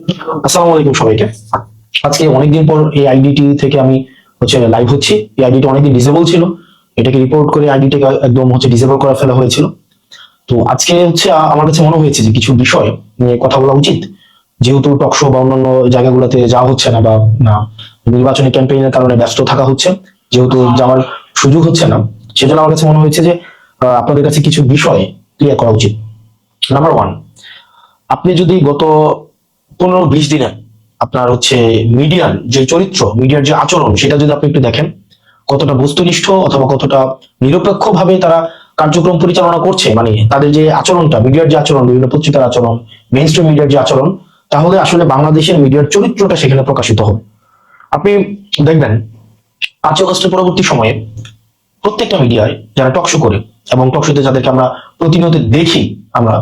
আসসালামু আলাইকুম সবাইকে। আজকে অনেকদিন পর এই আইডিটি থেকে আমি লাইভ হচ্ছি। এই আইডিটি অনেকদিন ডিসেবল ছিল, এটাকে রিপোর্ট করে আইডিটাকে একদম ডিসেবল করে ফেলা হয়েছিল। তো আজকে আমার কাছে মনে হয়েছে যে কিছু বিষয় নিয়ে কথা বলা উচিত, যেহেতু টকশো বা অন্যান্য জায়গাগুলোতে যাওয়া হচ্ছে না, বা না নির্বাচনী ক্যাম্পেইনের কারণে ব্যস্ত থাকা হচ্ছে, যেহেতু যাওয়ার সুযোগ হচ্ছে না, সেজন্য আমার কাছে মনে হয়েছে যে আপনাদের কাছে কিছু বিষয় ক্লিয়ার করা উচিত। নাম্বার ওয়ান, আপনি যদি গত 15-20 দিনে আপনার মিডিয়ার যে চরিত্র, মিডিয়ার যে আচরণ, সেটা যদি আপনি একটু দেখেন, কতটা বস্তুনিষ্ঠ অথবা কতটা নিরপেক্ষ ভাবে তারা কার্যক্রম পরিচালনা করছে, মানে তাদের যে আচরণটা, মিডিয়ার যে আচরণ, বিভিন্ন পত্রিকার আচরণ, মেইন স্ট্রিম মিডিয়ার যে আচরণ, তাহলে আসলে বাংলাদেশের মিডিয়ার চরিত্রটা সেখানে প্রকাশিত হবে। আপনি দেখবেন 5 আগস্টের পরবর্তী সময়ে প্রত্যেকটা মিডিয়ায় যারা টকশো করে এবং টকশোতে যাদেরকে আমরা প্রতিনিয়ত দেখি, আমরা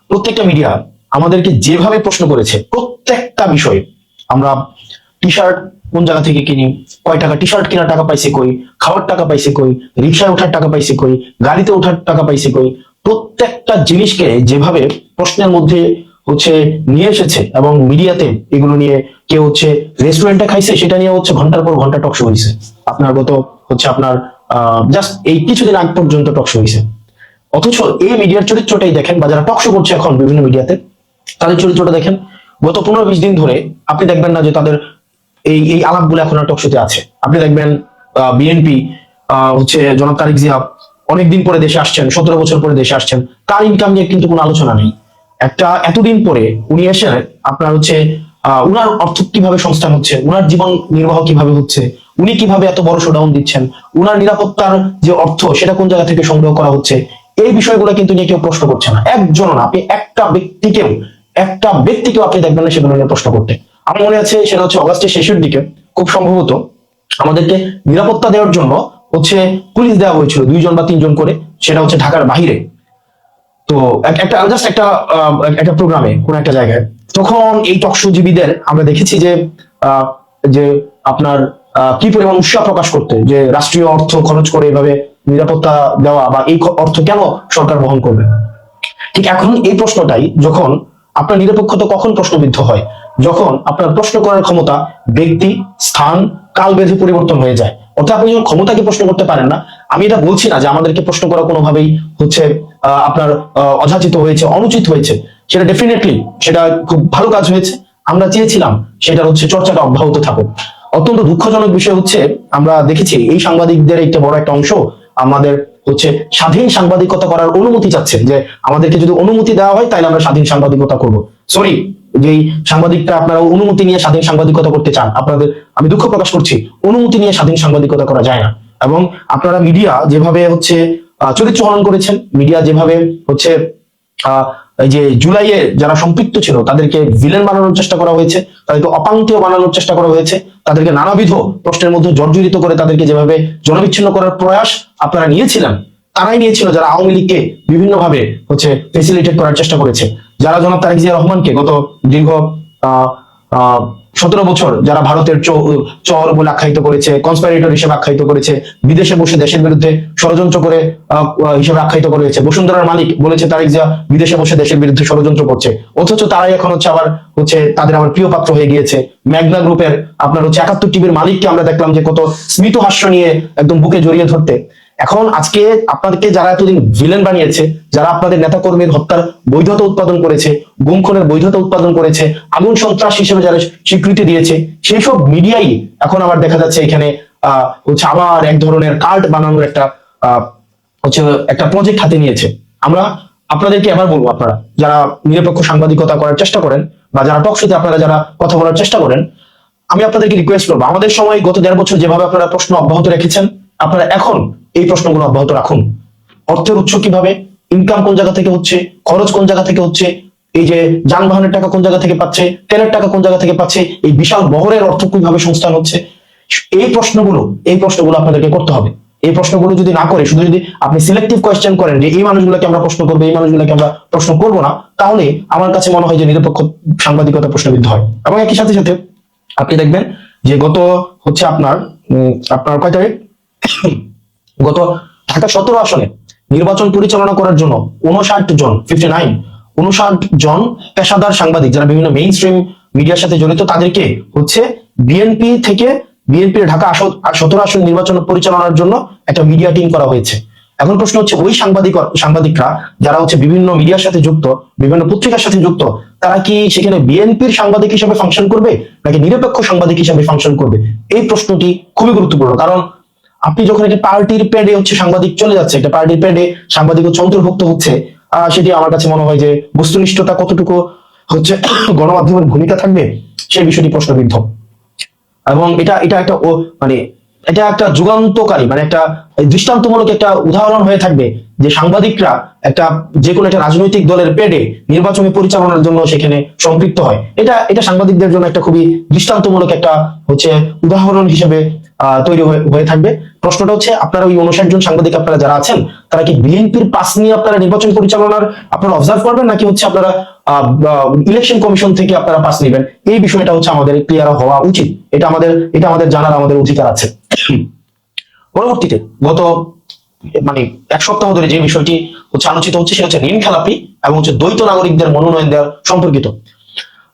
প্রত্যেকটা মিডিয়া আমাদেরকে যেভাবে প্রশ্ন করেছে, প্রত্যেকটা বিষয়ে আমরা টি শার্ট কোন জায়গা থেকে কিনি, কয় টাকা টি শার্ট কেনার টাকা পাইছে কই, খাওয়ার টাকা পাইছে কই, রিক্সায় ওঠার টাকা পাইছে কই, গাড়িতে ওঠার টাকা পাইছে কই, প্রত্যেকটা জিনিসকে যেভাবে প্রশ্নের মধ্যে নিয়ে এসেছে, এবং মিডিয়াতে এগুলো নিয়ে কেউ রেস্টুরেন্টে খাইছে, সেটা নিয়ে ঘন্টার পর ঘন্টা টকশো হয়েছে। আপনার গত আপনার জাস্ট এই কিছুদিন আগ পর্যন্ত টকশো হয়েছে। অথচ এই মিডিয়ার চরিত্রটাই দেখেন, বা যারা টকশো করছে এখন বিভিন্ন মিডিয়াতে, তাদের চরিত্রটা দেখেন। গত 15-20 দিন ধরে আপনি দেখবেন না যে তাদের এই এই আলাপগুলো এখন আর টকশোতে আছে। আপনি দেখবেন বিএনপি জনাব তারেক জিয়া অনেকদিন পরে দেশে আসছেন, 17 বছর পরে দেশে আসছেন, তার ইনকাম নিয়ে কিন্তু কোনো আলোচনা নেই। এতদিন পরে উনি এসে আপনার উনার অর্থ কিভাবে সংস্থান হচ্ছে, উনার জীবন নির্বাহ কিভাবে হচ্ছে, উনি কিভাবে এত বড় শোডাউন দিচ্ছেন, উনার নিরাপত্তার যে অর্থ সেটা কোন জায়গা থেকে সংগ্রহ করা হচ্ছে, এই বিষয়গুলো কিন্তু নিয়ে কেউ প্রশ্ন করছে না। একজন না, আপনি একটা ব্যক্তিকেও আপনি দেখবেন না সেগুলো নিয়ে প্রশ্ন করতে। আমার মনে আছে সেটা অগাস্টের শেষের দিকে খুব সম্ভবত আমাদেরকে নিরাপত্তা দেওয়ার জন্য পুলিশ দেওয়া হয়েছিল 2 জন বা 3 জন করে, সেটা ঢাকার বাহিরে। তো একটা জাস্ট একটা প্রোগ্রামে কোন একটা জায়গায়, তখন এই টকশোজীবীদের আমরা দেখেছি যে যে আপনার কি পরিমাণ উৎসাহ প্রকাশ করতে, যে রাষ্ট্রীয় অর্থ খরচ করে এভাবে নিরাপত্তা দেওয়া, বা এই অর্থ কেন সরকার বহন করবে। ঠিক এখন এই প্রশ্নটাই, যখন আপনার নিরপেক্ষতা কখন প্রশ্নবিদ্ধ হয়, যখন আপনার প্রশ্ন করার ক্ষমতা ব্যক্তি, স্থান, কাল বেঁধে পরিবর্তন হয়ে যায়। অর্থাৎ আপনি যখন ক্ষমতাকে প্রশ্ন করতে পারেন না, আমি এটা বলছি না যে আমাদেরকে প্রশ্ন করা কোনোভাবেই আপনার অযাচিত হয়েছে, অনুচিত হয়েছে, সেটা ডেফিনেটলি সেটা খুব ভালো কাজ হয়েছে। আমরা চেয়েছিলাম সেটার চর্চাটা অব্যাহত থাকুক। অত্যন্ত দুঃখজনক বিষয় আমরা দেখেছি এই সাংবাদিকদের একটা বড় একটা অংশ আমাদের স্বাধীন সাংবাদিকতা করার অনুমতি চাচ্ছে, যে আমাদেরকে যদি অনুমতি দেওয়া হয় তাহলে আমরা স্বাধীন সাংবাদিকতা করব। সরি, যেই সাংবাদিকটা আপনারা অনুমতি নিয়ে স্বাধীন সাংবাদিকতা করতে চান, আপনাদের আমি দুঃখ প্রকাশ করছি, অনুমতি নিয়ে স্বাধীন সাংবাদিকতা করা যায় না। এবং আপনারা মিডিয়া যেভাবে চরিত্র হনন করেছেন, মিডিয়া যেভাবে এই যে জুলাইয়ে যারা সম্পৃক্ত ছিল তাদেরকে ভিলেন বানানোর চেষ্টা করা হয়েছে, তাদেরকে অপাঙ্ক্তেয় বানানোর চেষ্টা করা হয়েছে, তাদেরকে নানাবিধ প্রশ্নের মধ্যে জর্জরিত করে তাদেরকে যেভাবে জনবিচ্ছিন্ন করার প্রয়াস আপনারা নিয়েছিলেন, তারাই নিয়েছিল যারা আওয়ামী লীগকে বিভিন্ন ভাবে ফেসিলিটেট করার চেষ্টা করেছে, যারা জনাব তারেক জিয়া রহমানকে গত দীর্ঘ 17 বছর যারা ভারতের চর বলে আখ্যায়িত করেছে, কনস্পাইরেটর হিসেবে আখ্যায়িত করেছে, বিদেশে বসে দেশের বিরুদ্ধে ষড়যন্ত্র করে হিসেবে আখ্যায়িত করেছে, বসুন্ধরার মালিক বলেছে তারেক জিয়া বিদেশে বসে দেশের বিরুদ্ধে ষড়যন্ত্র করছে, অথচ তারাই এখন আবার তাদের আবার প্রিয় পাত্র হয়ে গিয়েছে। মেঘনা গ্রুপের আপনার 71 টিভির মালিককে আমরা দেখলাম যে কত স্মিত হাস্য নিয়ে একদম বুকে জড়িয়ে ধরতে। এখন আজকে আপনাদেরকে যারা এতদিন ভিলেন বানিয়েছে, যারা আপনাদের নেতা কর্মীর হত্যার বৈধতা উৎপাদন করেছে, গুম খুনের বৈধতা উৎপাদন করেছে, আগুন সন্ত্রাস হিসেবে যারা স্বীকৃতি দিয়েছে, সেই সব মিডিয়াই এখন আবার দেখা যাচ্ছে এখানে আবার এক ধরনের কার্ড বানানোর একটা প্রজেক্ট হাতে নিয়েছে। আমরা আপনাদেরকে এবার বলবো, আপনারা যারা নিরপেক্ষ সাংবাদিকতা করার চেষ্টা করেন, বা যারা টকশোতে আপনারা যারা কথা বলার চেষ্টা করেন, আমি আপনাদেরকে রিকোয়েস্ট করবো, আমাদের সময় গত 1.5 বছর যেভাবে আপনারা প্রশ্ন অব্যাহত রেখেছেন, আপনারা এখন এই প্রশ্নগুলো অব্যাহত রাখুন। অর্থের উৎস কিভাবে, ইনকাম কোন জায়গা থেকে হচ্ছে, খরচ কোন জায়গা থেকে হচ্ছে, এই যে যানবাহনের টাকা কোন জায়গা থেকে পাচ্ছে, তেলের টাকা কোন জায়গা থেকে পাচ্ছে, এই বিশাল বহরের অর্থ কিভাবে সংস্থান হচ্ছে, এই প্রশ্নগুলো আপনাদেরকে করতে হবে। এই প্রশ্নগুলো যদি না করে, শুধু যদি আপনি সিলেক্টিভ কোয়েশ্চেন করেন যে এই মানুষগুলোকে আমরা প্রশ্ন করবো, এই মানুষগুলোকে আমরা প্রশ্ন করবো না, তাহলে আমার কাছে মনে হয় যে নিরপেক্ষ সাংবাদিকতা প্রশ্নবিদ্ধ হয়। এবং একই সাথে সাথে আপনি দেখবেন যে গত আপনার কয় তারিখ, গত ঢাকা 17 আসনে নির্বাচন পরিচালনা করার জন্য 59 জন পেশাদার সাংবাদিক, যারা বিভিন্ন মেইন স্ট্রিম মিডিয়ার সাথে জড়িত তাদেরকে হচ্ছে বিএনপির ঢাকা 17 আসন নির্বাচন পরিচালনার জন্য একটা মিডিয়া টিম করা হয়েছে। এখন প্রশ্ন হচ্ছে ওই সাংবাদিকরা যারা হচ্ছে বিভিন্ন মিডিয়ার সাথে যুক্ত, বিভিন্ন পত্রিকার সাথে যুক্ত, তারা কি সেখানে বিএনপির সাংবাদিক হিসেবে ফাংশন করবে নাকি নিরপেক্ষ সাংবাদিক হিসেবে ফাংশন করবে? এই প্রশ্নটি খুবই গুরুত্বপূর্ণ। কারণ আপনি যখন একটা পার্টির প্যাডে হচ্ছে সাংবাদিক চলে যাচ্ছে, একটা পার্টির প্যাডে সাংবাদিক হচ্ছে অন্তর্ভুক্ত হচ্ছে, সেটি আমার কাছে মনে হয় যে বস্তুনিষ্ঠতা কতটুকু হচ্ছে গণমাধ্যমের ভূমিকা থাকবে সেই বিষয়টি প্রশ্নবিদ্ধ। এবং এটা এটা একটা মানে এটা একটা যুগান্তকারী, মানে একটা দৃষ্টান্তমূলক একটা উদাহরণ হয়ে থাকবে যে সাংবাদিকরা যে কোনো একটা রাজনৈতিক দলের পেডে নির্বাচনী পরিচালনার জন্য সেখানে সম্পৃক্ত হয়। এটা সাংবাদিকদের জন্য একটা খুবই দৃষ্টান্তমূলক একটা হচ্ছে উদাহরণ হিসেবে তৈরি হয়ে থাকবে। প্রশ্নটা হচ্ছে আপনারা ওই 59 জন সাংবাদিক আপনারা যারা আছেন, তারা কি বিএনপির পাস নিয়ে আপনারা নির্বাচন পরিচালনার আপনারা অবজার্ভ করবেন নাকি হচ্ছে আপনারা ইলেকশন কমিশন থেকে আপনারা পাস নেবেন? এই বিষয়টা হচ্ছে আমাদের ক্লিয়ার হওয়া উচিত। এটা আমাদের জানার আমাদের অধিকার আছে। পরবর্তীতে গত মানে এক সপ্তাহ ধরে যে বিষয়টি হচ্ছে আলোচিত হচ্ছে সেটা হচ্ছে ঋণ খেলাপি এবং হচ্ছে দ্বৈত নাগরিকদের মনোনয়ন দেওয়ার সম্পর্কিত।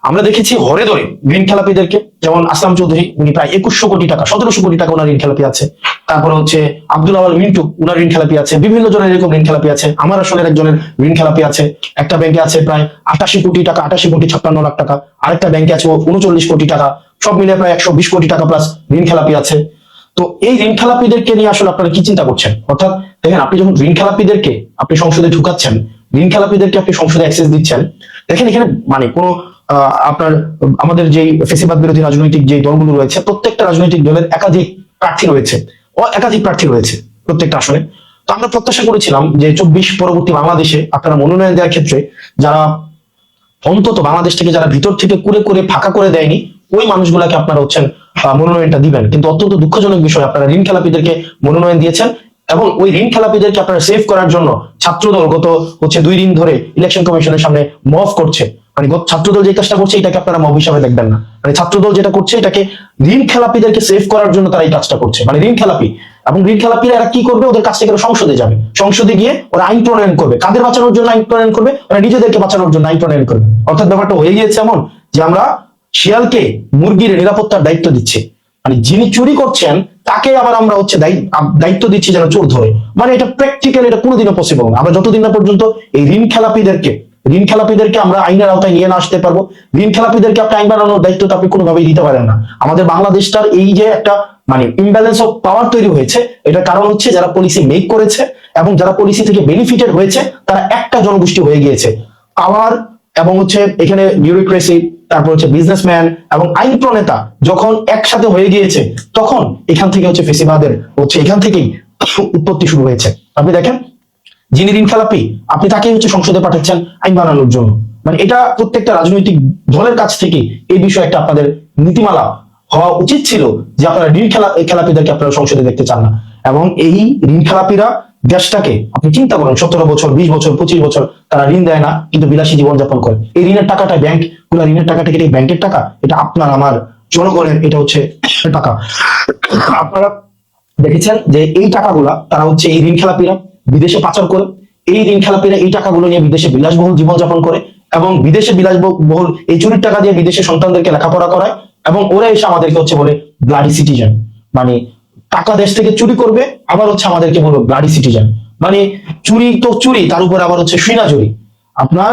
আমরা দেখেছি হরে ধরে ঋণ খেলাপিদেরকে, যেমন আসলাম চৌধুরী, উনি প্রায় 2100 কোটি টাকা 1700 কোটি টাকা ওনার ঋণ খেলাপি আছে। তারপরে হচ্ছে আব্দুল আওয়াল মিন্টু, ওনার ঋণ খেলাপি আছে। বিভিন্ন জনের এরকম ঋণ খেলাপি আছে। আমার আসলে একজনের ঋণ খেলাপি আছে। একটা ব্যাংকে আছে প্রায় 88 কোটি টাকা, 88 কোটি 56 লাখ টাকা। আরেকটা ব্যাংকে আছে 39 কোটি টাকা। সব মিলে প্রায় 120 কোটি টাকা প্লাস ঋণ খেলাপি আছে। তো এই ঋণ খেলাপিদেরকে নিয়ে আসলে আপনারা কি চিন্তা করছেন? অর্থাৎ দেখেন, আপনি যখন ঋণ খেলাপিদেরকে আপনি সংসদে ঢুকাচ্ছেন, ঋণ খেলাপিদেরকে আপনি সংসদে অ্যাক্সেস দিচ্ছেন, দেখেন এখানে মানে কোনো আপনার আমাদের যে ফেসিবাদ বিরোধী রাজনৈতিক যে দলগুলো রয়েছে, প্রত্যেকটা রাজনৈতিক দলের একাধিক প্রার্থী রয়েছে প্রত্যেকটা আসনে। তো আমরা প্রত্যাশা করেছিলাম যে 24 পরবর্তী বাংলাদেশে আপনারা মনোনয়ন দেওয়ার ক্ষেত্রে যারা অন্তত বাংলাদেশ থেকে যারা ভিতর থেকে করে ফাঁকা করে দেয়নি, ওই মানুষগুলাকে আপনারা হচ্ছেন মনোনয়নটা দিবেন। কিন্তু অত্যন্ত দুঃখজনক বিষয়, আপনারা ঋণ খেলাপিদেরকে মনোনয়ন দিয়েছেন এবং ওই ঋণ খেলাপিদেরকে আপনারা সেভ করার জন্য ছাত্রদল গত হচ্ছে 2 দিন ধরে ইলেকশন কমিশনের সামনে মফ করছে। মানে ছাত্রদল যে কাজটা করছে এটাকে আপনারা মব হিসাবে দেখবেন না। মানে ছাত্রদল যেটা করছে এটাকে ঋণ খেলাপিদেরকে সেভ করার জন্য তারা এই কাজটা করছে। মানে ঋণ খেলাপি এবং ঋণ খেলাপিরা এরা কি করবে? ওদের কাছ থেকে সংসদে যাবে, সংসদে গিয়ে ওরা আইন প্রণয়ন করবে। কাদের বাঁচানোর জন্য আইন প্রণয়ন করবে? ওরা নিজেদেরকে বাঁচানোর জন্য আইন প্রণয়ন করবে। অর্থাৎ ব্যাপারটা হয়ে গিয়েছে এমন যে আমরা শিয়ালকে মুরগির নিরাপত্তার দায়িত্ব দিচ্ছি, মানে যিনি চুরি করছেন তাকে আবার আমরা হচ্ছে দায়িত্ব দিচ্ছি যেন চোর ধরে। মানে এটা প্র্যাকটিক্যালি এটা কোনোদিনও পসিবল না। আমরা যতদিন না পর্যন্ত এই ঋণ খেলাপিদেরকে আমরা আইনের আওতায় নিয়ে না আসতে পারবো, ঋণ খেলাপিদেরকে আপনি আইন বানানোর দায়িত্ব তো আপনি কোনোভাবেই দিতে পারেন না। আমাদের বাংলাদেশটার এই যে একটা মানে ইমব্যালেন্স অফ পাওয়ার তৈরি হয়েছে, এটার কারণ হচ্ছে যারা পলিসি মেক করেছে এবং যারা পলিসি থেকে বেনিফিটেড হয়েছে তারা একটা জনগোষ্ঠী হয়ে গিয়েছে। পাওয়ার এবং হচ্ছে এখানে বিউরোক্রেসি, তারপর হচ্ছে বিজনেসম্যান এবং আইন প্রণেতা যখন একসাথে হয়ে গিয়েছে, তখন এখান থেকে হচ্ছে ফেসিবাদের হচ্ছে এখান থেকেই উৎপত্তি শুরু হয়েছে। আপনি দেখেন, যিনি ঋণ খেলাপি আপনি তাকেই হচ্ছে সংসদে পাঠাচ্ছেন আইন বানানোর জন্য। মানে এটা প্রত্যেকটা রাজনৈতিক দলের কাছ থেকে এই বিষয়ে একটা আপনাদের নীতিমালা হওয়া উচিত ছিল যে আপনারা ঋণ খেলাপিদেরকে আপনারা সংসদে দেখতে চান না। এবং এই ঋণ খেলাপিরা দেশটাকে আপনি চিন্তা করেন, 17 বছর 20 বছর 25 বছর তারা ঋণ দেয় না, কিন্তু বিলাসী জীবনযাপন করে। এই ঋণের টাকাটা ঋণের টাকাটা কি ব্যাংকের টাকা? এটা আপনার আমার জনগণের, এটা হচ্ছে টাকা। আপনারা দেখেছেন যে এই টাকাগুলা তারা হচ্ছে এই ঋণ খেলাপিরা বিদেশে পাচার করে। এই ঋণ খেলাপিরা এই টাকাগুলো নিয়ে বিদেশে বিলাসবহুল জীবনযাপন করে এবং বিদেশে বিলাসবহুল এই চুরির টাকা দিয়ে বিদেশে সন্তানদেরকে লেখাপড়া করায় এবং ওরা এসে আমাদেরকে হচ্ছে বলে ব্লাডি সিটিজেন। মানে টাকা দেশ থেকে চুরি করবে, আবার হচ্ছে আমাদেরকে বলবো ব্লাডি সিটিজেন। মানে চুরি তো চুরি, তার উপর আবার হচ্ছে সুইনা চুরি। আপনার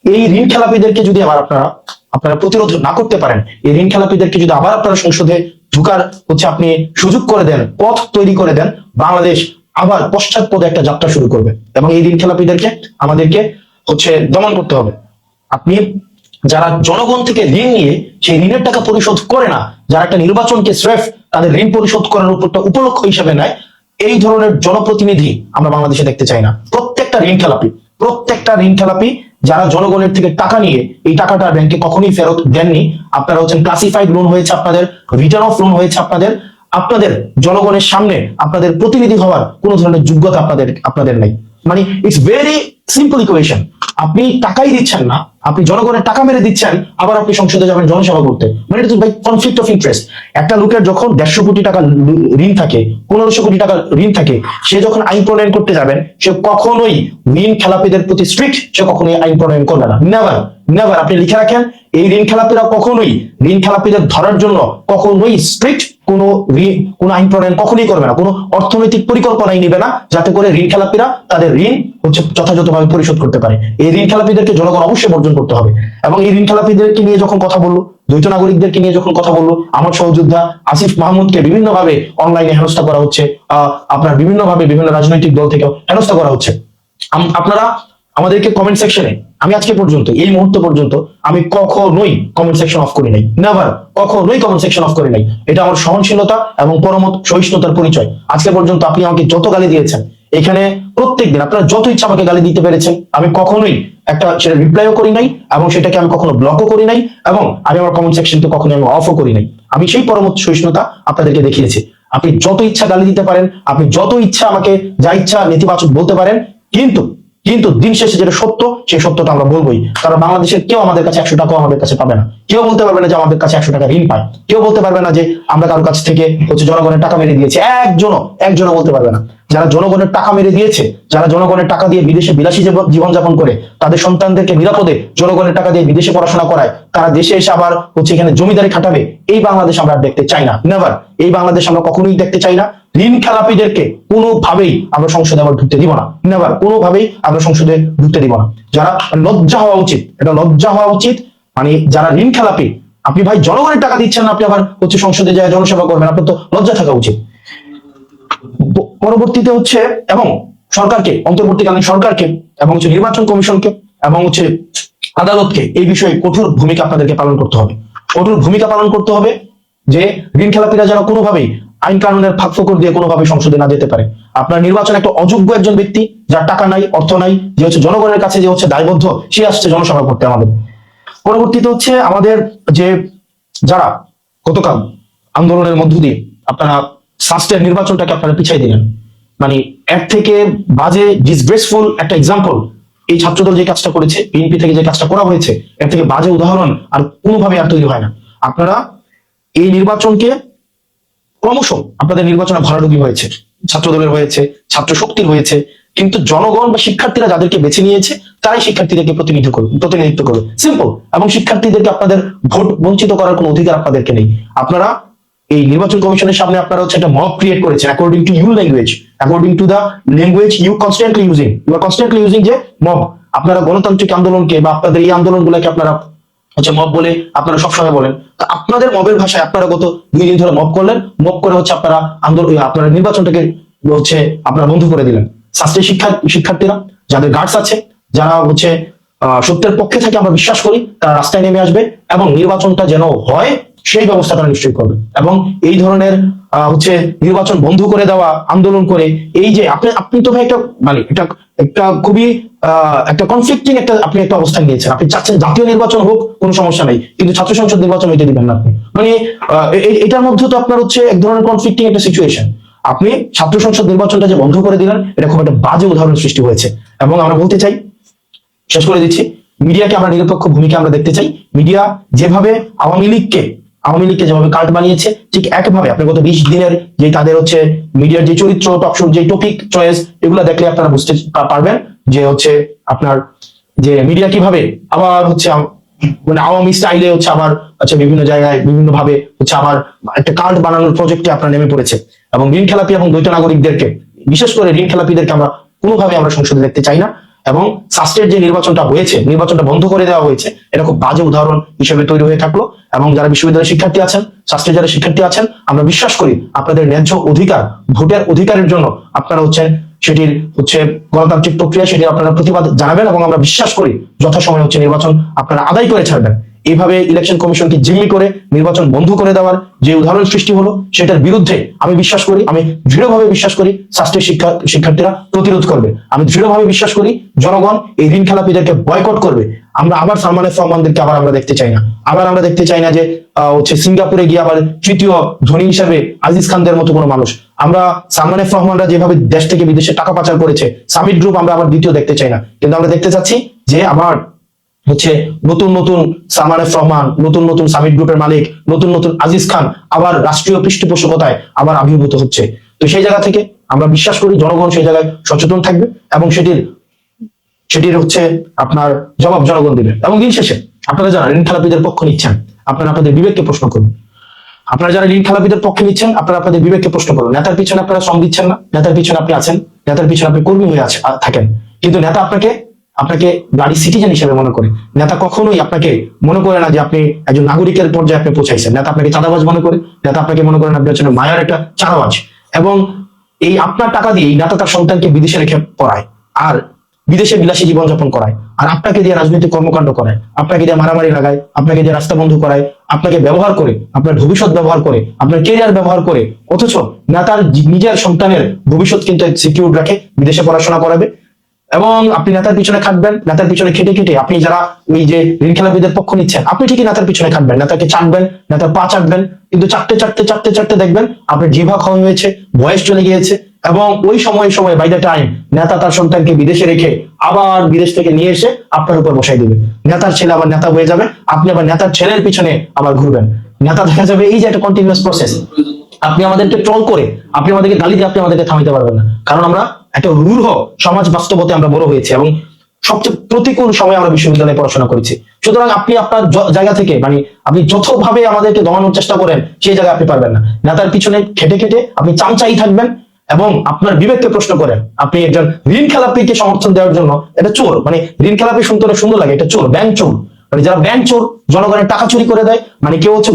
এই ঋণ খেলাপিদেরকে যদি আবার আপনারা প্রতিরোধ না করতে পারেন, এই ঋণ খেলাপিদেরকে যদি আবার আপনারা সংসদে ঢুকার হচ্ছে আপনি সুযোগ করে দেন, পথ তৈরি করে দেন, বাংলাদেশ আবার পশ্চাৎপদে একটা যাত্রা শুরু করবে। এবং এই ঋণ খেলাপিদেরকে আমাদেরকে হচ্ছে দমন করতে হবে। আপনি যারা জনগণ থেকে ঋণ নিয়ে সেই ঋণের টাকা পরিশোধ করে না, যারা একটা নির্বাচনকে স্রেফ তাদের ঋণ পরিশোধ করার উপরটা উপলক্ষ হিসেবে নেয়, এই ধরনের জনপ্রতিনিধি আমরা বাংলাদেশে দেখতে চাই না। প্রত্যেকটা ঋণ খেলাপি যারা জনগণের থেকে টাকা নিয়ে এই টাকাটা ব্যাংকে কখনোই ফেরত দেননি। আপনারা হচ্ছেন ক্লাসিফাইড লোন হয়েছে আপনাদের, রিটার্ন অফ লোন হয়েছে আপনাদের জনগণের সামনে আপনাদের প্রতিনিধি হওয়ার কোন ধরনের যোগ্যতা আপনাদের নাই। মানে ইটস ভেরি সিম্পল ইকুয়েশন। আপনি টাকাই দিচ্ছেন না, আপনি জনগণের টাকা মেরে দিচ্ছেন, আবার আপনি সংসদে যাবেন জনসেবা করতে। মানে এটা তো ভাই কনফ্লিক্ট অফ ইন্টারেস্ট। একটা লোকের যখন 150 কোটি টাকা ঋণ থাকে, 1500 কোটি টাকা ঋণ থাকে, সে যখন আইন প্রণয়ন করতে যাবেন, সে কখনোই ঋণ খেলাপিদের প্রতি স্ট্রিক্ট, সে কখনোই আইন প্রণয়ন করবে না। Never, never. আপনি লিখে রাখেন, এই ঋণ খেলাপিরা কখনোই ঋণ খেলাপিদের ধরার জন্য কখনোই স্ট্রিক্ট কোন আইন প্রণয়ন কখনোই করবে না, কোনো অর্থনৈতিক পরিকল্পনাই নিবে না, যাতে করে ঋণ খেলাপিরা তাদের ঋণ যথাযথভাবে পরিশোধ করতে পারে। এই ঋণ খেলাপিদেরকে জনগণ অবশ্যই বর্জন করতে হবে। এবং এই ঋণ খেলাপিদেরকে নিয়ে যখন কথা বললো, দ্বৈত নাগরিকদেরকে নিয়ে যখন কথা বললো, আমার সহযোদ্ধা আসিফ মাহমুদকে বিভিন্নভাবে অনলাইনে হেনস্থা করা হচ্ছে, আপনার বিভিন্নভাবে বিভিন্ন রাজনৈতিক দল থেকে হেনস্থা করা হচ্ছে। আপনারা আমাদেরকে কমেন্ট সেকশনে, আমি আজকে পর্যন্ত এই মুহূর্ত পর্যন্ত আমি কখনোই কমেন্ট সেকশন অফ করি নাই, নেভার, কখনোই কমেন্ট সেকশন অফ করি নাই। এটা আমার সহনশীলতা এবং পরমত সহিষ্ণুতার পরিচয়। আজকে পর্যন্ত আপনি আমাকে যত গালি দিয়েছেন, এখানে প্রত্যেকদিন আপনারা যত ইচ্ছা আমাকে গালি দিতে পেরেছেন, আমি কখনোই সেটা রিপ্লাইও করি নাই, এবং সেটাকে আমি কখনো ব্লকও করি নাই, এবং আমি আমার কমেন্ট সেকশনকে কখনো আমি অফও করি নাই। আমি সেই পরমত সহিষ্ণুতা আপনাদেরকে দেখিয়েছি। আপনি যত ইচ্ছা গালি দিতে পারেন, আপনি যত ইচ্ছা আমাকে যা ইচ্ছা নেতিবাচক বলতে পারেন, কিন্তু কিন্তু দিন শেষে যেটা সত্য, সেই সত্যটা আমরা বলবোই। কারণ বাংলাদেশের কেউ আমাদের কাছে 100 টাকাও আমাদের কাছে পাবে না। কেউ বলতে পারবে না যে আমাদের কাছে 100 টাকা ঋণ পায়। কেউ বলতে পারবে না যে আমরা কারোর কাছ থেকে জনগণের টাকা মেরে দিয়েছি। একজনও বলতে পারবে না। যারা জনগণের টাকা মেরে দিয়েছে, যারা জনগণের টাকা দিয়ে বিদেশে বিলাসী জীবনযাপন করে তাদের সন্তানদেরকে নিরাপদে জনগণের টাকা দিয়ে বিদেশে পড়াশোনা করায়, তারা দেশে এসে আবার এখানে জমিদারি খাটাবে, এই বাংলাদেশ আমরা দেখতে চাই না। নেভার, এই বাংলাদেশ আমরা কখনোই দেখতে চাই না। ঋণ খেলাপিদেরকে কোনোভাবেই আমরা সংসদে আবার ঢুকতে দিব না। নেভার, কোনোভাবেই আমরা সংসদে ঢুকতে দিব না। যারা লজ্জা হওয়া উচিত, এটা লজ্জা হওয়া উচিত। মানে যারা ঋণ খেলাপি, আপনি ভাই জনগণের টাকা দিচ্ছেন না, আপনি আবার সংসদে যায় জনসেবা করবেন, আপনার তো লজ্জা থাকা উচিত। পরবর্তীতে এবং সরকারকে, অন্তর্বর্তীকালীন সরকারকে এবং নির্বাচন কমিশনকে এবং আদালতকে এই বিষয়ে কঠোর ভূমিকা আপনাদেরকে পালন করতে হবে। কঠোর ভূমিকা পালন করতে হবে যে ঋণ খেলাপিরা যেন কোনোভাবেই আইন কানুনের ফাঁকফোকর দিয়ে কোনোভাবে সংসদে না যেতে পারে। আপনার নির্বাচন একটা অযোগ্য একজন ব্যক্তি, যার টাকা নাই, অর্থ নাই, যে জনগণের কাছে যে দায়বদ্ধ, সে আসছে জনসভা করতে আমাদের। পরবর্তীতে আমাদের যে যারা গতকাল আন্দোলনের মধ্য দিয়ে আপনারা সাস্টের নির্বাচনটাকে আপনারা পিছাই দিলেন, মানে এর থেকে বাজে ডিসগ্রেসফুল একটা এক্সাম্পল এই ছাত্রদল যে কাজটা করেছে, বিএনপি থেকে যে কাজটা করা হয়েছে, এর থেকে বাজে উদাহরণ আর কোনোভাবে আর তৈরি হয় না। আপনারা এই নির্বাচনকে ক্রমশ, আপনাদের নির্বাচনে ভরাডুবি হয়েছে, ছাত্রদলের হয়েছে, ছাত্র শক্তির হয়েছে, কিন্তু জনগণ বা শিক্ষার্থীরা যাদেরকে বেছে নিয়েছে, তারাই শিক্ষার্থীদেরকে প্রতিনিধিত্ব করবে, সিম্পল। এবং শিক্ষার্থীদেরকে আপনাদের ভোট বঞ্চিত করার কোনো অধিকার আপনাদেরকে নেই। আপনারা এই নির্বাচন কমিশনের সামনে আপনারা একটা মব ক্রিয়েট করেছেন according to you language, according to the language you are constantly using যে মব। আপনারা গণতান্ত্রিক আন্দোলনকে বা আপনাদের এই আন্দোলনগুলোকে আপনারা মব বলে আপনারা সবসময় বলেন। তো আপনাদের মবের ভাষায় আপনারা গত 2 দিন ধরে মব করলেন, মব করে আপনারা আপনারা নির্বাচনটাকে আপনারা বন্ধ করে দিলেন। ছাত্র শিক্ষার্থীরা যাদের গার্ডস আছে, যারা সত্যের পক্ষে থাকে আমরা বিশ্বাস করি, তারা রাস্তায় নেমে আসবে এবং নির্বাচনটা যেন হয় সেই ব্যবস্থা তারা নিশ্চয়ই করবে। এবং এই ধরনের নির্বাচন বন্ধ করে দেওয়া আন্দোলন করে, এই যে আপনি তো ভাই একটা খুবই একটা কনফ্লিক্টিং আপনি একটা অবস্থান নিয়েছেন। আপনি চাচ্ছেন জাতীয় নির্বাচন হোক, কোনো সমস্যা নেই, কিন্তু ছাত্র সংসদ নির্বাচন হইতে দিবেন না আপনি। মানে এটার মধ্যে তো আপনার এক ধরনের কনফ্লিক্টিং একটা সিচুয়েশন। আপনি ছাত্র সংসদ নির্বাচনটা যে বন্ধ করে দিলেন, এটা খুব একটা বাজে উদাহরণ সৃষ্টি হয়েছে। এবং আমরা বলতে চাই, শেষ করে দিচ্ছি, মিডিয়াকে আমরা নিরপেক্ষ ভূমিকা আমরা দেখতে চাই। মিডিয়া যেভাবে আওয়ামী লীগকে যেভাবে কার্ড বানিয়েছে, ঠিক একভাবে আপনি গত 20 দিনের যে তাদের মিডিয়ার যে চরিত্র, টকশোর যে টপিক চয়েস, এগুলো দেখলে আপনারা বুঝতে পারবেন যে আপনার যে মিডিয়া কিভাবে আবার মানে আওয়ামী স্টাইলে আবার বিভিন্ন জায়গায় বিভিন্ন ভাবে আবার একটা কার্ড বানানোর প্রজেক্টে আপনারা নেমে পড়েছে। এবং ঋণ খেলাপি এবং দ্বৈত নাগরিকদেরকে, বিশেষ করে ঋণ খেলাপিদেরকে আমরা কোনোভাবে আমরা সংসদে দেখতে চাই না। এবং সাস্টের যে নির্বাচনটা হয়েছে, নির্বাচনটা বন্ধ করে দেওয়া হয়েছে, এটা খুব বাজে উদাহরণ হিসেবে তৈরি হয়ে থাকলো। এবং যারা বিশ্ববিদ্যালয়ের শিক্ষার্থী আছেন, সাস্টের যারা শিক্ষার্থী আছেন, আমরা বিশ্বাস করি আপনাদের ন্যায্য অধিকার, ভোটের অধিকারের জন্য আপনারা সেটির গণতান্ত্রিক প্রক্রিয়া, সেটি আপনারা প্রতিবাদ জানাবেন। এবং আমরা বিশ্বাস করি যথাসময়ে নির্বাচন আপনারা আদায় করে ছাড়বেন। এইভাবে ইলেকশন কমিশনকে জিম্মি করে নির্বাচন বন্ধ করে দেওয়ার যে উদাহরণ সৃষ্টি হলো, সেটার বিরুদ্ধে আমি দৃঢ়ভাবে বিশ্বাস করি সাস্টের শিক্ষার্থীরা প্রতিরোধ করবে। আমি দৃঢ়ভাবে বিশ্বাস করি জনগণ এই ঋণ খেলাপিদেরকে বয়কট করবে। আমরা আবার সালমান এফ রহমানদেরকে আমরা দেখতে চাই না। আমরা দেখতে চাই না যে সিঙ্গাপুরে গিয়ে আবার তৃতীয় ধনী হিসেবে আজিজ খানদের মতো কোনো মানুষ। আমরা সালমান এফ রহমানরা যেভাবে দেশ থেকে বিদেশে টাকা পাচার করেছে, সামিট গ্রুপ আমরা আবার দ্বিতীয় দেখতে চাই না। কিন্তু আমরা দেখতে চাচ্ছি যে আবার হচ্ছে নতুন নতুন সালমান রহমান, নতুন নতুন সামিট গ্রুপের মালিক, নতুন নতুন আজিজ খান আবার রাষ্ট্রীয় পৃষ্ঠপোষকতায় আবার আবির্ভূত হচ্ছে। তো সেই জায়গা থেকে আমরা বিশ্বাস করি জনগণ সেই জায়গায় সচেতন থাকবে এবং সেটির হচ্ছে আপনার জবাব জনগণ দিবে। এবং দিন শেষে আপনারা যারা ঋণ খেলাপিদের পক্ষ নিচ্ছেন, আপনারা আপনাদের বিবেককে প্রশ্ন করুন। আপনারা যারা ঋণ খেলাপিদের পক্ষে নিচ্ছেন, আপনারা আপনাদের বিবেককে প্রশ্ন করুন। নেতার পিছনে আপনারা শ্রম দিচ্ছেন না, নেতার পিছনে আপনি আছেন, নেতার পিছনে আপনি কর্মী হয়ে থাকেন, কিন্তু নেতা আপনাকে আপনাকে গাড়ি সিটিজেন হিসেবে মনে করে। নেতা কখনোই আপনাকে মনে করে না যে আপনি একজন নাগরিকের পর্যায়ে আপনি পৌঁছাইছেন। নেতা আপনাকে চাঁদাবাজ মনে করে, নেতা আপনাকে মনে করেন আপনি হচ্ছেন মায়ের একটা চাঁদাবাজ। এবং এই আপনার টাকা দিয়ে নেতা তার সন্তানকে বিদেশে রেখে পড়ায় আর বিদেশে বিলাসী জীবনযাপন করায়, আর আপনাকে দিয়ে রাজনৈতিক কর্মকাণ্ড করায়, আপনাকে দিয়ে মারামারি লাগায়, আপনাকে দিয়ে রাস্তা বন্ধ করায়, আপনাকে ব্যবহার করে, আপনার ভবিষ্যৎ ব্যবহার করে, আপনার কেরিয়ার ব্যবহার করে। অথচ নেতার নিজের সন্তানের ভবিষ্যৎ কিন্তু সিকিউর রাখে, বিদেশে পড়াশোনা করাবে। এবং আপনি নেতার পিছনে খাটবেন, নেতার পিছনে খেটে খেটে আপনি যারা ওই যে ঋণ খেলাপিদের পক্ষ নিচ্ছেন, আপনি ঠিকই নেতার পিছনে খাটবেন, নেতাকে চাটবেন, নেতার পা চাটবেন, কিন্তু চাটতে দেখবেন আপনার জিভা ক্ষয় হয়েছে, বয়স চলে গিয়েছে। এবং ওই সময় বাই দ্য টাইম নেতা তার সন্তানকে বিদেশে রেখে আবার বিদেশ থেকে নিয়ে এসে আপনার উপর বসাই দিবে। নেতার ছেলে আবার নেতা হয়ে যাবে, আপনি আবার নেতার ছেলের পিছনে আবার ঘুরবেন। নেতা দেখা যাবে এই যে একটা কন্টিনিউয়াস প্রসেস। আপনি আমাদেরকে ট্রল করে, আপনি আমাদেরকে গালি দিয়ে আপনি আমাদেরকে থামাইতে পারবেন না, কারণ আমরা একটা রূঢ় সমাজ বাস্তবতে আমরা বড় হয়েছি এবং সবচেয়ে প্রতিকূল সময় আমরা বিশ্ববিদ্যালয়ে পড়াশোনা করেছি। সুতরাং আপনি আপনার জায়গা থেকে মানে আপনি যতভাবে আমাদেরকে দমানোর চেষ্টা করেন সেই জায়গায় আপনি পারবেন না। নেতার পিছনে খেটে খেটে আপনি চামচাই থাকবেন এবং আপনার বিবেককে প্রশ্ন করেন। আপনি একজন ঋণ খেলাপিকে সমর্থন দেওয়ার জন্য, এটা চোর, মানে ঋণ খেলাপি শুনতে সুন্দর লাগে, এটা চোর, ব্যাংক চোর। মানে যারা ব্যাংক চোর, জনগণের টাকা চুরি করে দেয়, মানে কেউ হচ্ছে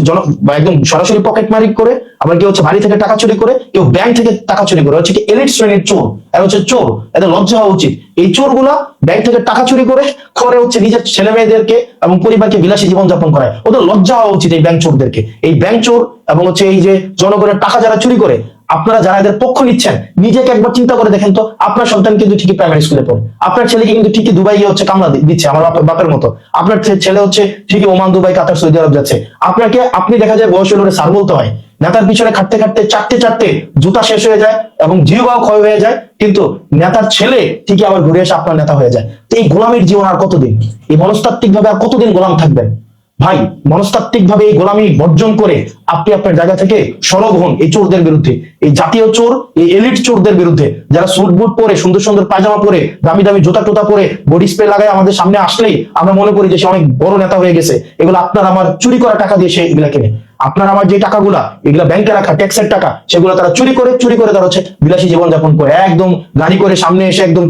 একদম সরাসরি পকেট মারি করে, আবার কেউ হচ্ছে বাড়ি থেকে টাকা চুরি করে, কেউ ব্যাংক থেকে টাকা চুরি করে, হচ্ছে কি এলিট শ্রেণীর চোর। এরা হচ্ছে চোর, এদের লজ্জা হওয়া উচিত। এই চোরগুলা ব্যাংক থেকে টাকা চুরি করে করে হচ্ছে নিজের ছেলে মেয়েদেরকে এবং পরিবারকে বিলাসী জীবনযাপন করায়। ওদের লজ্জা হওয়া উচিত এই ব্যাংক চোরদেরকে। এই ব্যাংক চোর এবং হচ্ছে এই যে জনগণের টাকা যারা চুরি করে, আপনারা যারা এদের পক্ষ নিচ্ছেন, নিজেকে একবার চিন্তা করে দেখেন তো, আপনার সন্তান কিন্তু ঠিকই প্রাইমারি স্কুলে পড়ে, আপনার ছেলেকে কিন্তু ঠিকই দুবাই গিয়ে হচ্ছে কামলা দিচ্ছে আমার বাপের মতো, আপনার ছেলে হচ্ছে ঠিকই ওমান, দুবাই, কাতার, সৌদি আরব যাচ্ছে। আপনি দেখা যায় বয়স হলে স্যার বলতে হয়, নেতার পিছনে খাটতে খাটতে চাটতে জুতা শেষ হয়ে যায় এবং জিহ্বাও ক্ষয় হয়ে যায়, কিন্তু নেতার ছেলে ঠিকই আবার ঘুরে এসে আপনার নেতা হয়ে যায়। তো এই গোলামির জীবন আর কতদিন? এই মনস্তাত্ত্বিক ভাবে আর কতদিন গোলাম থাকবেন? ভাই, মনস্তাত্ত্বিক ভাবে এই গোলামি বর্জন করে আপনি আপনার জায়গা থেকে সরব হন এই চোরদের বিরুদ্ধে, এই জাতীয় চোর, এই এলিট চোরদের বিরুদ্ধে, যারা স্যুট বুট পরে, সুন্দর সুন্দর পায়জামা পরে, দামি দামি জুতা টোতা পরে, বডি স্প্রে লাগায় আমাদের সামনে আসলেই আমরা মনে করি যে সে অনেক বড় নেতা হয়ে গেছে। এগুলো আপনার আমার চুরি করা টাকা দিয়ে সে এগুলা কেনে। আপনার আমার যে টাকাগুলা, এগুলা ব্যাংকে রাখা ট্যাক্সের টাকা, সেগুলো তারা চুরি করে তারা হচ্ছে বিলাসী জীবনযাপন করে, একদম গাড়ি করে সামনে এসে একদম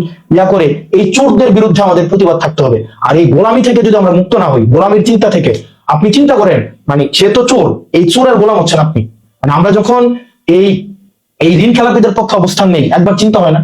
করে। এই চোরদের বিরুদ্ধে আমাদের প্রতিবাদ থাকতে হবে। আর এই গোলামি থেকে যদি আমরা মুক্ত না হই, গোলামির চিন্তা থেকে, আপনি চিন্তা করেন মানে সে তো চোর, এই চোরের গোলাম হচ্ছেন আপনি। মানে আমরা যখন এই ঋণ খেলাপিদের পক্ষে অবস্থান নেই, একবার চিন্তা হয় না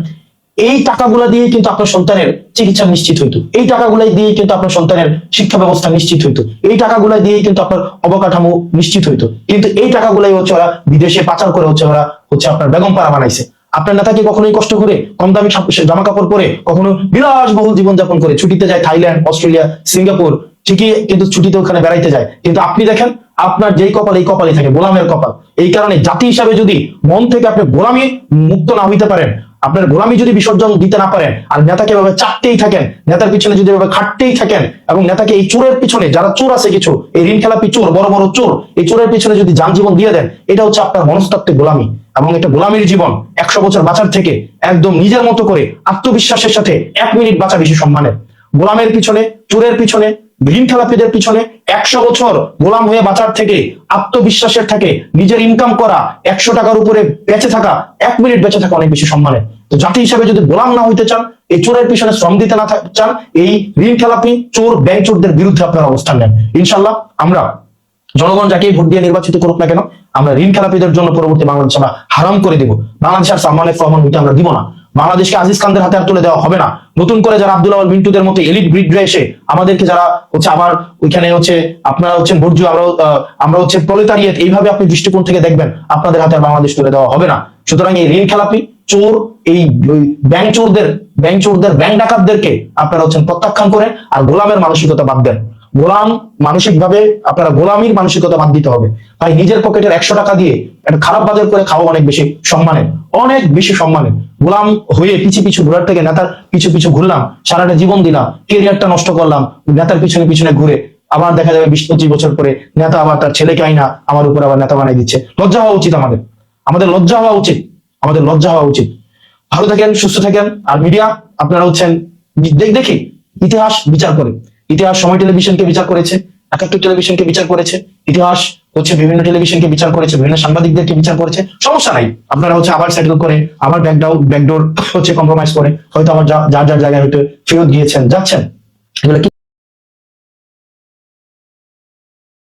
এই টাকাগুলা দিয়ে কিন্তু আপনার সন্তানের চিকিৎসা নিশ্চিত হইতো, এই টাকাগুলাই দিয়ে কিন্তু আপনার সন্তানের শিক্ষা ব্যবস্থা নিশ্চিত হইতো, এই টাকাগুলাই দিয়ে কিন্তু আপনার অবকাঠামো নিশ্চিত হইতো। কিন্তু এই টাকাগুলাই হচ্ছে ওরা বিদেশে পাচার করে ওরা হচ্ছে আপনার বেগম পাড়া বানাইছে। আপনার নেতাকে কখনোই কষ্ট করে কম দামি জামা কাপড় পরে, কখনো বিলাসবহুল জীবনযাপন করে ছুটিতে যায় থাইল্যান্ড, অস্ট্রেলিয়া, সিঙ্গাপুর, ঠিকই কিন্তু ছুটিতে ওখানে বেড়াইতে যায়। কিন্তু আপনি দেখেন আপনার যেই কপাল, এই কপালই থাকে গোলামের কপাল। এই কারণে জাতি হিসাবে যদি মন থেকে আপনি গোলামি মুক্ত না হইতে পারেন, আপনার গোলামি যদি বিসর্জন দিতে না পারেন, আর নেতাকে এভাবে চাটতেই থাকেন, নেতার পিছনে যদি এভাবে খাটতেই থাকেন, এবং নেতাকে এই চোরের পিছনে, যারা চোর আছে কিছু, এই ঋণ খেলাপি চোর, বড় বড় চোর, এই চোরের পিছনে যদি যান জীবন দিয়ে দেন, এটা হচ্ছে আপনার মনস্তাত্ত্বিক গোলামি। এবং এটা গোলামির জীবন 100 বছর বাঁচার থেকে একদম নিজের মতো করে আত্মবিশ্বাসের সাথে 1 মিনিট বাঁচা বেশি সম্মানের। গোলামের পিছনে, চোরের পিছনে, ঋণ খেলাপিদের পিছনে 100 বছর গোলাম হয়ে বাঁচার থেকে, আত্মবিশ্বাসের থেকে নিজের ইনকাম করা 100 টাকার উপরে বেঁচে থাকা, 1 মিনিট বেঁচে থাকা অনেক বেশি সম্মানের। তো জাতি হিসাবে যদি গোলাম না হইতে চান, এই চোরের পিছনে শ্রম দিতে না চান, এই ঋণ খেলাপি চোর, ব্যাংক চোরদের বিরুদ্ধে আপনারা অবস্থান নেন। ইনশাল্লাহ আমরা জনগণ যাকেই ভোট দিয়ে নির্বাচিত করুক না কেন, আমরা ঋণ খেলাপিদের জন্য পরবর্তী বাংলাদেশ আমরা হারাম করে দিব। বাংলাদেশ আর সালমান রহমান হইতে আমরা দিব না। বাংলাদেশকে আজিজ খানদের হাতে আর তুলে দেওয়া হবে না। নতুন করে যারা আব্দুল আওয়াল মিন্টুদের মতো এলিট ব্রিডরা এসে আমাদেরকে যারা হচ্ছে আবার ওইখানে হচ্ছে আপনারা হচ্ছেন বর্জ্য, আমরা হচ্ছে প্রলেতারিয়েট, এইভাবে আপনি দৃষ্টিকোণ থেকে দেখবেন, আপনাদের হাতে আর বাংলাদেশ তুলে দেওয়া হবে না। সুতরাং এই ঋণ খেলাপি চোর, এই ব্যাংক চোরদের ব্যাংক ডাকাতদেরকে আপনারা হচ্ছেন প্রত্যাখ্যান করেন, আর গোলামের মানসিকতা বাদ দেন। গোলাম মানসিক ভাবে আপনারা গোলামির মানসিকতা বাদ দিতে হবে। ভাই নিজের পকেটের 100 টাকা দিয়ে একটা খারাপ বাজার করে খাওয়া অনেক বেশি সম্মানের, অনেক বেশি সম্মানের। গোলাম হয়ে পিছু পিছু ঘোরার থেকে নেতার পিছু পিছু ঘুরলাম, সারাটা জীবন দিলাম, কেরিয়ারটা নষ্ট করলাম নেতার পিছনে পিছনে ঘুরে, আবার দেখা যাবে 20-25 বছর পরে নেতা আবার তার ছেলেকে আইনা আমার উপর আবার নেতা বানাই দিচ্ছে। লজ্জা হওয়া উচিত আমাদের, আমাদের লজ্জা হওয়া উচিত, আমাদের লজ্জা হওয়া উচিত। ভালো থাকেন, সুস্থ থাকেন। আর মিডিয়া আপনারা হচ্ছেন দেখি ইতিহাস বিচার করে, ইতিহাস সময় টেলিভিশনকে বিচার করেছে, 71 টেলিভিশনকে বিচার করেছে, ইতিহাস হচ্ছে বিভিন্ন টেলিভিশনকে বিচার করেছে, বিভিন্ন সাংবাদিকদেরকে বিচার করেছে। সমস্যা নাই, আপনারা হচ্ছে আবার সেটেল করে, আবার ব্যাকডোর হচ্ছে কম্প্রোমাইজ করে হয়তো আবার যার যার জায়গায় হয়তো ফেরত গিয়েছেন, যাচ্ছেন। এগুলো কি